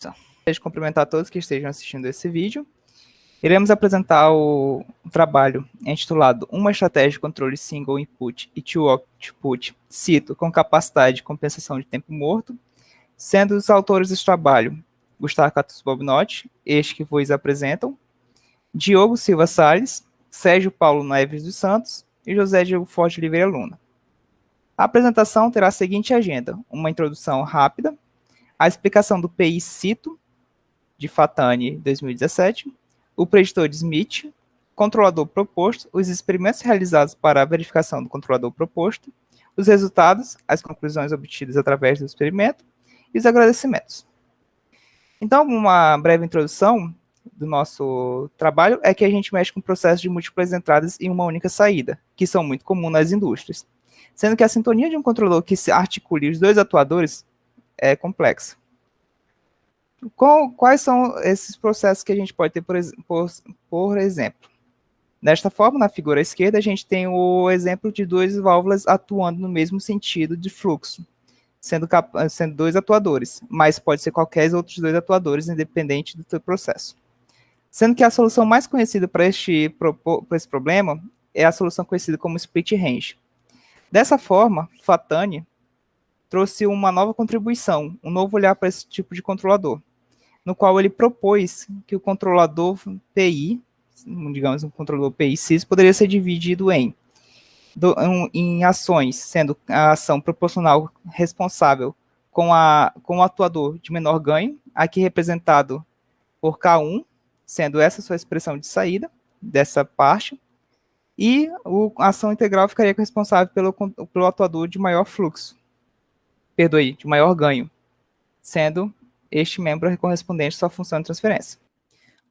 Gostaria de cumprimentar todos que estejam assistindo esse vídeo. Iremos apresentar o trabalho intitulado Uma estratégia de controle single input e two output, cito, com capacidade de compensação de tempo morto, sendo os autores desse trabalho Gustavo Catus Bobinotti, este que vos apresentam, Diogo Silva Salles, Sérgio Paulo Neves dos Santos e José Diego Forte de Oliveira Luna. A apresentação terá a seguinte agenda: uma introdução rápida, a explicação do PI Cito, de Fatani 2017, o preditor de Smith, controlador proposto, os experimentos realizados para a verificação do controlador proposto, os resultados, as conclusões obtidas através do experimento e os agradecimentos. Então, uma breve introdução do nosso trabalho é que a gente mexe com processos de múltiplas entradas e uma única saída, que são muito comuns nas indústrias, sendo que a sintonia de um controlador que se articule os dois atuadores é complexa. Quais são esses processos que a gente pode ter, por exemplo? Desta forma, na figura à esquerda, a gente tem o exemplo de duas válvulas atuando no mesmo sentido de fluxo, sendo dois atuadores, mas pode ser qualquer outros dois atuadores, independente do seu processo. Sendo que a solução mais conhecida para esse problema é a solução conhecida como split range. Dessa forma, Fatani trouxe uma nova contribuição, um novo olhar para esse tipo de controlador, no qual ele propôs que o controlador PI, digamos um controlador PI CIS, poderia ser dividido em ações, sendo a ação proporcional responsável com o atuador de menor ganho, aqui representado por K1, sendo essa sua expressão de saída dessa parte, e a ação integral ficaria responsável pelo atuador de maior fluxo, de maior ganho, sendo este membro correspondente à sua função de transferência.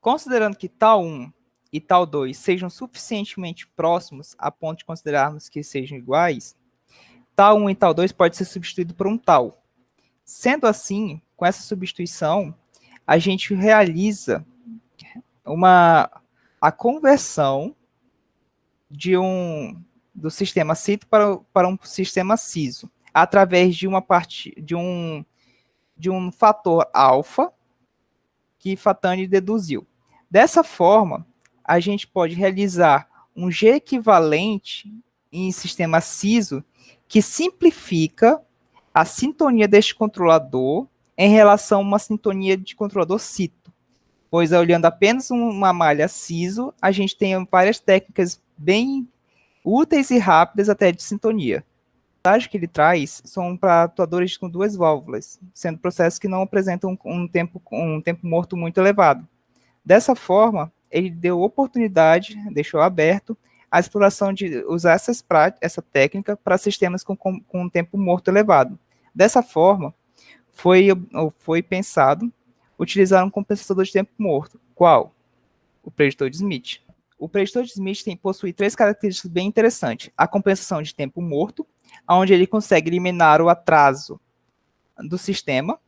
Considerando que tal 1 e tal 2 sejam suficientemente próximos a ponto de considerarmos que sejam iguais, tal 1 e tal 2 pode ser substituído por um tal. Sendo assim, com essa substituição, a gente realiza a conversão do sistema CITO para um sistema CISO, através de um fator alfa que Fatani deduziu. Dessa forma, a gente pode realizar um G equivalente em sistema CISO que simplifica a sintonia deste controlador em relação a uma sintonia de controlador CITO, pois olhando apenas uma malha CISO, a gente tem várias técnicas bem úteis e rápidas até de sintonia. A vantagem que ele traz são para atuadores com duas válvulas, sendo processos que não apresentam um tempo morto muito elevado. Dessa forma, ele deu oportunidade, deixou aberto a exploração de usar essa técnica para sistemas com um tempo morto elevado. Dessa forma, foi pensado utilizar um compensador de tempo morto. Qual? O preditor de Smith. O preditor de Smith possui três características bem interessantes: a compensação de tempo morto, onde ele consegue eliminar o atraso do sistema,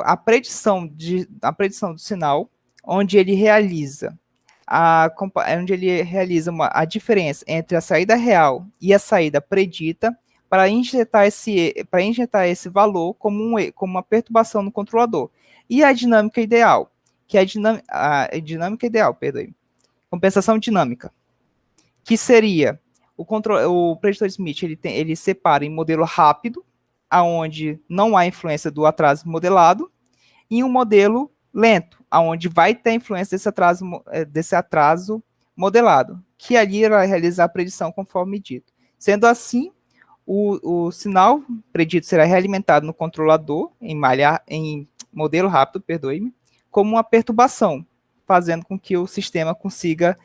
a predição do sinal, onde ele realiza a diferença entre a saída real e a saída predita para injetar esse valor como uma perturbação no controlador. E a dinâmica ideal, que é a dinâmica ideal, perdoe, compensação dinâmica, que seria o preditor Smith, ele separa em modelo rápido, aonde não há influência do atraso modelado, e um modelo lento, aonde vai ter influência desse atraso modelado, que ali vai realizar a predição conforme dito. Sendo assim, o sinal predito será realimentado no controlador, em modelo rápido, perdoe-me, como uma perturbação, fazendo com que o sistema consiga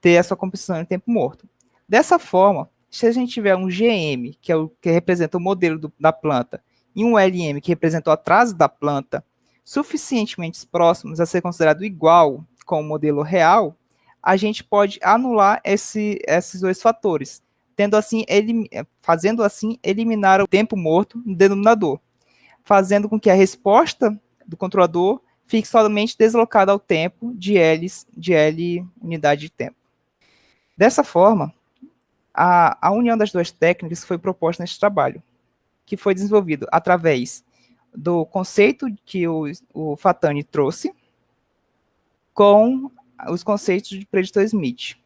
ter a sua compensação em tempo morto. Dessa forma, se a gente tiver um GM, que representa o modelo da planta, e um LM, que representa o atraso da planta, suficientemente próximos a ser considerado igual com o modelo real, a gente pode anular esses dois fatores, fazendo assim eliminar o tempo morto no denominador, fazendo com que a resposta do controlador fique somente deslocada ao tempo de L unidade de tempo. Dessa forma, a união das duas técnicas foi proposta neste trabalho, que foi desenvolvido através do conceito que o Fatani trouxe com os conceitos de preditor Smith.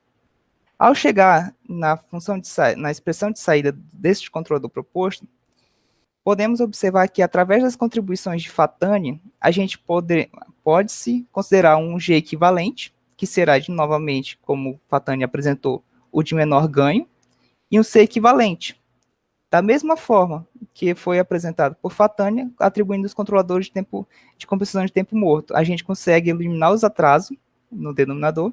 Ao chegar na função na expressão de saída deste controlador proposto, podemos observar que, através das contribuições de Fatani, a gente pode-se considerar um G equivalente, que será, novamente, como Fatani apresentou, o de menor ganho, e um C equivalente, da mesma forma que foi apresentado por Fatani, atribuindo os controladores de compensação de tempo morto. A gente consegue eliminar os atrasos no denominador,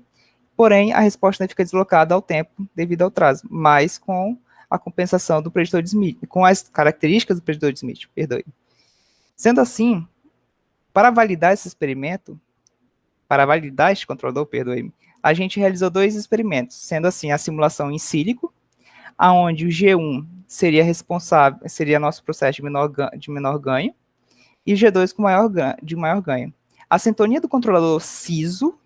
porém a resposta fica deslocada ao tempo devido ao atraso, mas com a compensação do preditor de Smith, com as características do preditor de Smith, perdoe. Sendo assim, para validar esse experimento, para validar este controlador, perdoe-me, a gente realizou 2 experimentos, sendo assim a simulação em sílico, aonde o G1 seria responsável, seria nosso processo de menor ganho, e o G2 de maior ganho. A sintonia do controlador CISO,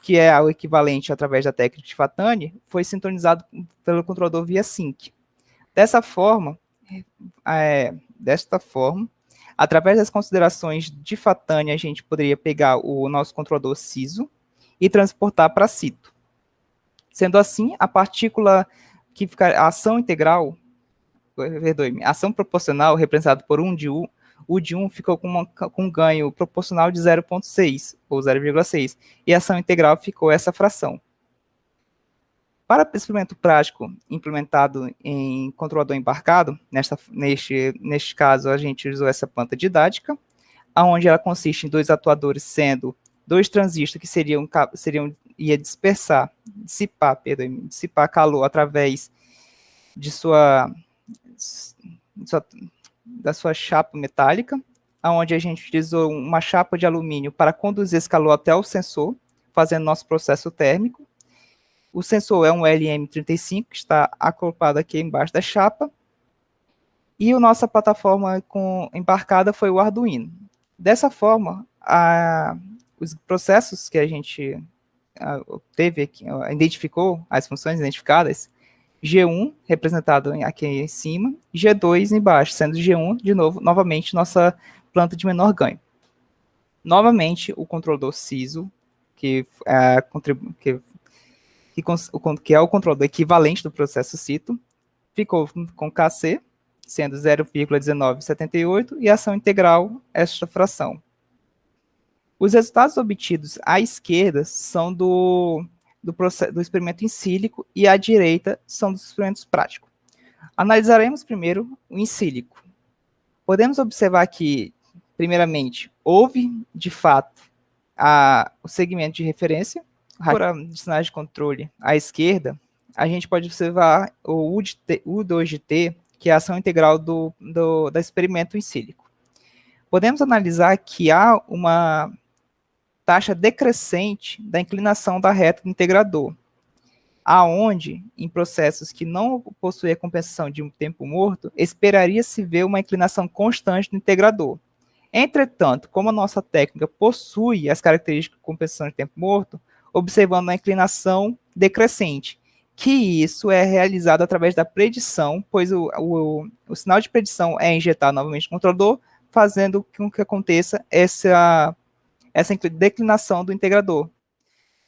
que é o equivalente através da técnica de Fatani, foi sintonizado pelo controlador via sync. Desta forma, através das considerações de Fatani, a gente poderia pegar o nosso controlador CISO e transportar para CITO. Sendo assim, a partícula que fica a ação integral, perdoe-me, ação proporcional representada por 1 de U, o de 1 ficou com um ganho proporcional de 0,6 ou 0,6 e a ação integral ficou essa fração. Para o experimento prático implementado em controlador embarcado, neste caso a gente usou essa planta didática, onde ela consiste em 2 atuadores, sendo 2 transistores que ia dissipar calor através da sua chapa metálica, onde a gente utilizou uma chapa de alumínio para conduzir esse calor até o sensor, fazendo nosso processo térmico. O sensor é um LM35, que está acoplado aqui embaixo da chapa, e a nossa plataforma embarcada foi o Arduino. Dessa forma, os processos que a gente identificou, as funções identificadas, G1 representado aqui em cima, G2 embaixo, sendo G1, novamente, nossa planta de menor ganho. Novamente, o controlador CISO, que é o controlador equivalente do processo CITO, ficou com KC, sendo 0,1978, e ação integral, esta fração. Os resultados obtidos à esquerda são do experimento em sílico e à direita são dos experimentos práticos. Analisaremos primeiro o em sílico. Podemos observar que, primeiramente, houve, de fato, o segmento de referência. Para de sinais de controle à esquerda, a gente pode observar o U2 de T, que é a ação integral do experimento em sílico. Podemos analisar que há uma taxa decrescente da inclinação da reta do integrador, aonde, em processos que não possuem a compensação de um tempo morto, esperaria-se ver uma inclinação constante do integrador. Entretanto, como a nossa técnica possui as características de compensação de tempo morto, observando a inclinação decrescente, que isso é realizado através da predição, pois o sinal de predição é injetado novamente no controlador, fazendo com que aconteça essa declinação do integrador.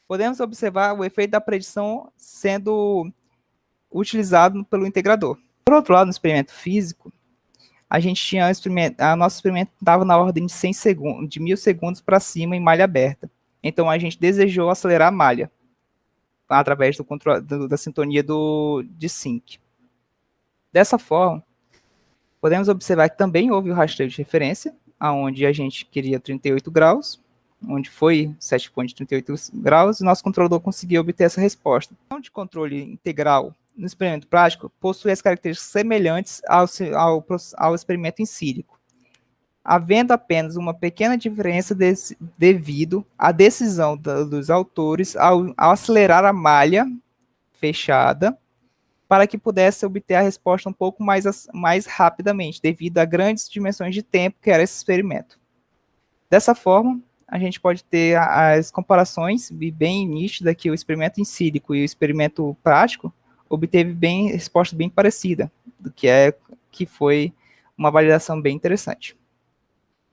Podemos observar o efeito da predição sendo utilizado pelo integrador. Por outro lado, no experimento físico, a gente tinha nosso experimento estava na ordem de 100 segundos, de 1000 segundos para cima em malha aberta. Então a gente desejou acelerar a malha através da sintonia de sync. Dessa forma, podemos observar que também houve o rastreio de referência, onde a gente queria 38 graus, onde foi 7,38 graus, e nosso controlador conseguiu obter essa resposta. A de controle integral no experimento prático possui as características semelhantes ao experimento em sílico, havendo apenas uma pequena diferença devido à decisão dos autores ao acelerar a malha fechada para que pudesse obter a resposta um pouco mais rapidamente, devido a grandes dimensões de tempo que era esse experimento. Dessa forma, a gente pode ter as comparações bem nítidas que o experimento em sílico e o experimento prático obteve resposta bem parecida, que foi uma validação bem interessante.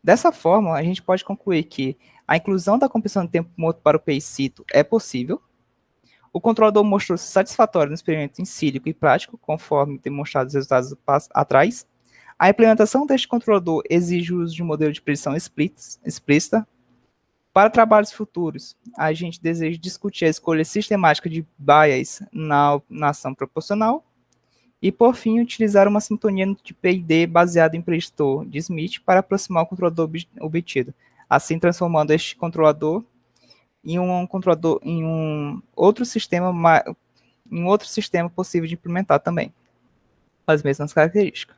Dessa forma, a gente pode concluir que a inclusão da compressão de tempo morto para o PEI-CITO é possível. O controlador mostrou-se satisfatório no experimento em sílico e prático, conforme demonstrados os resultados atrás. A implementação deste controlador exige o uso de um modelo de predição explícita. Para trabalhos futuros, a gente deseja discutir a escolha sistemática de bias na ação proporcional. E, por fim, utilizar uma sintonia de PID baseada em preditor de Smith para aproximar o controlador obtido, assim transformando este controlador em um outro sistema possível de implementar também, com as mesmas características.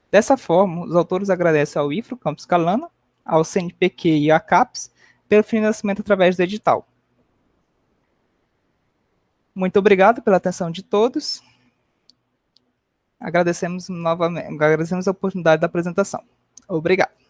Dessa forma, os autores agradecem ao IFRO Campus Calana, ao CNPq e à CAPES pelo financiamento através do edital. Muito obrigado pela atenção de todos. Agradecemos novamente, agradecemos a oportunidade da apresentação. Obrigado.